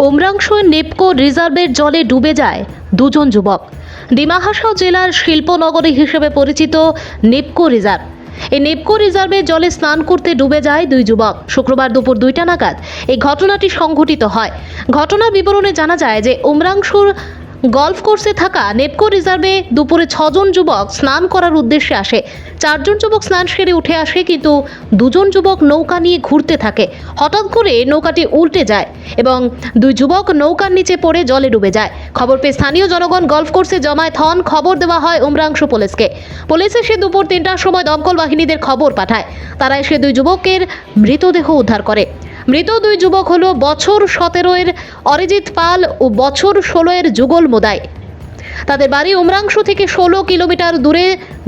উমরাংশু NEEPCO রিজার্ভের জলে ডুবে যায় দুজন যুবক। ডিমা হাসাও জেলার শিল্পনগরী হিসেবে পরিচিত নেপকো রিজার্ভ। এই নেপকো রিজার্ভের জলে স্নান করতে ডুবে যায় দুই যুবক। শুক্রবার দুপুর 2টা নাগাদ এই ঘটনাটি সংঘটিত হয়। ঘটনার বিবরণে জানা যায় যে উমরাংশুর গলফ কোর্সে থাকা নেপকো রিজার্ভে দুপুরে 6 জন যুবক স্নান করার উদ্দেশ্যে আসে। 4 জন যুবক স্নান সেরে উঠে আসে, কিন্তু 2 জন যুবক নৌকা নিয়ে ঘুরতে থাকে। হঠাৎ করে নৌকাটি উল্টে যায় এবং 2 যুবক নৌকার নিচে পড়ে জলে ডুবে যায়। খবর পেয়ে স্থানীয় জনগণ গলফ কোর্সে জমায়েত হন। খবর দেওয়া হয় উমরাংশু পুলিশকে। পুলিশ এসে দুপুর 3টার সময় দমকল বাহিনীদের খবর পাঠায়। তারা এসে 2 যুবকের মৃতদেহ উদ্ধার করে। মৃত 2 যুবক হলো বছর 17 এর অরিজিৎ পাল ও বছর 16 এর যুগল মোদাই। তাদের বাড়ি উমরাংশু থেকে 16 কিলোমিটার দূরে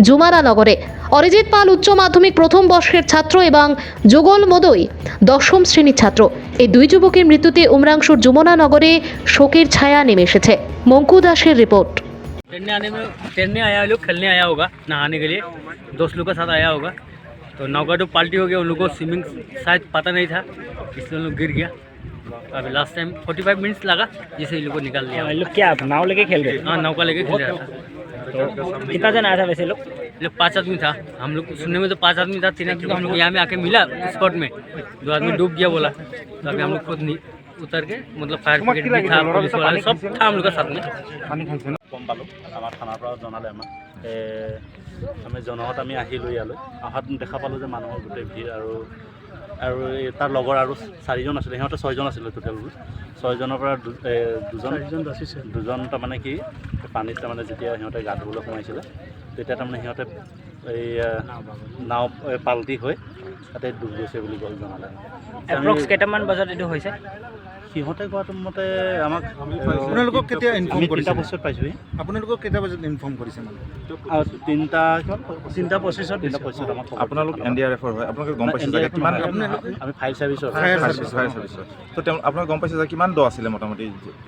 জুমারানগরে। অরিজিৎ পাল উচ্চ মাধ্যমিক প্রথম বর্ষের ছাত্র এবং যুগল মোদই 10ম শ্রেণীর ছাত্র। এই 2 যুবকের মৃত্যুতে উমরাংশুর যমুনানগরে শোকের ছায়া নেমে এসেছে। মঙ্কু দাসের রিপোর্ট। तैरने आया लोग, खेलने आया होगा, नहाने के लिए दोस्त लोग के साथ आया होगा। तो नौका तो पलटी हो गया, उन लोगों को स्विमिंग शायद पता नहीं था, इसलिए उन लोग गिर गया। अभी लास्ट टाइम 45 मिनट्स लगा जिसे इन लोग को निकाल लिया। लोग क्या नाव लेके खेल रहे थे? हाँ, नौका लेके खेल रहा था। तो कितना जन आया था वैसे लोग? लोग 5 आदमी था। हम लोग सुनने में तो 5 आदमी था, 3 आदमी हम लोग यहाँ में आके मिला स्पॉट में। 2 आदमी डूब गया बोला, तो अभी हम लोग खुद उतर के मतलब फायर ब्रिगेड भी था, पुलिस वाला सब था हम लोग का साथ में। গম পালোঁ আমাৰ থানাৰ পৰা জনালে আমাক। আমি জনাওঁত আমি আহিলোঁ ইয়ালৈ। অহাত দেখা পালোঁ যে মানুহৰ গোটেই ভিৰ আৰু তাৰ লগৰ আৰু 4জন আছিলে। সিহঁতে 6জন আছিলে টোটেল। 6জনৰ পৰা দুজন তাৰমানে কি পানীত তাৰমানে যেতিয়া সিহঁতে গা ধুবলৈ সোমাইছিলে, তেতিয়া তাৰমানে সিহঁতে এই নাও পাল্টি হৈ তাতে ডুব গৈছে বুলি জনালে। এপ্ৰক্স কেইটামান বজাত এইটো হৈছে? সিহঁতে কোৱাটো মতে আমাক আপোনালোকক কেতিয়া ইনফৰ্ম কৰিছে? 3টা বজাত পাইছোঁহি। আপোনালোকক কেইটা বজাত ইনফৰ্ম কৰিছে মানে? 3টা 25 আমাক আপোনালোক NDRF-ৰ হয়, আপোনালোকে গম পাইছে যে কিমান? আমি ফায়াৰ ছাৰ্ভিচৰ ফায়াৰ ছাৰ্ভিচৰ। তো আপোনালোকে গম পাইছে যে কিমান দ আছিলে মোটামুটি?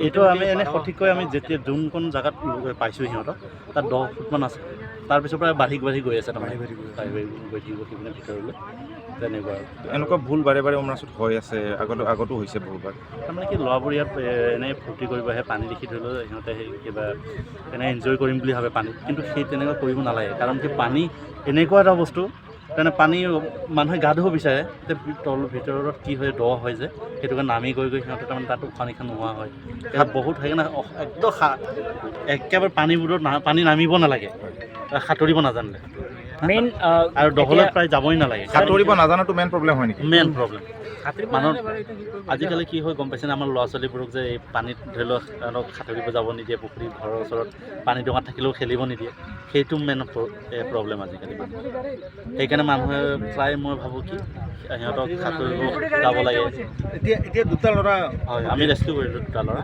এইটো আমি এনে সঠিককৈ আমি যেতিয়া যোনখন জেগাত পাইছোঁ সিহঁতক তাত 10 ফুটমান আছে। তাৰপিছৰ পৰা বাঢ়ি গৈ আছে, তাৰমানে গৈ থাকিব সিপিনে ভিতৰলৈ। তেনেকুৱা এনেকুৱা ভুল বাৰে বাৰে উমৰাংশুত হৈ আছে, আগতো হৈছে বহুবাৰ। তাৰমানে কি ল'ৰাবোৰ ইয়াত এনেই ফূৰ্তি কৰিব আহে, পানী দেখি ধৰি লওক সিহঁতে সেই কিবা এনে এনজয় কৰিম বুলি ভাবে পানীত, কিন্তু সেই তেনেকুৱা কৰিব নালাগে। কাৰণ কি পানী এনেকুৱা এটা বস্তু, তেনে পানী মানুহে গা ধুব বিচাৰে, ভিতৰত কি হয় দ হয় যে, সেইটো কাৰণে নামি গৈ সিহঁতে তাৰমানে তাতো পানী নোহোৱা হয়। তাত বহুত সেইকাৰণে একদম একেবাৰে পানী নামিব নালাগে, সাঁতুৰিব নাজানিলে। মেইন আৰু দহলত প্ৰায় যাবই নালাগে। সাঁতুৰিব নাজানাটো মেইন প্ৰব্লেম হয় নেকি? মেইন প্ৰব্লেম মানুহৰ আজিকালি কি হয় গম পাইছেনে? আমাৰ ল'ৰা ছোৱালীবোৰক যে এই পানীত ধৰি লওক সাঁতুৰিব যাব নিদিয়ে, পুখুৰী ঘৰৰ ওচৰত পানী ডঙাত থাকিলেও খেলিব নিদিয়ে, সেইটো মেইন প্ৰব্লেম আজিকালি মানুহ। সেইকাৰণে মানুহে প্ৰায় মই ভাবোঁ কি সিহঁতক সাঁতুৰিব যাব লাগে। এতিয়া 2টা ল'ৰা হয়, আমি ৰেস্কিউ কৰিলোঁ 2টা ল'ৰা।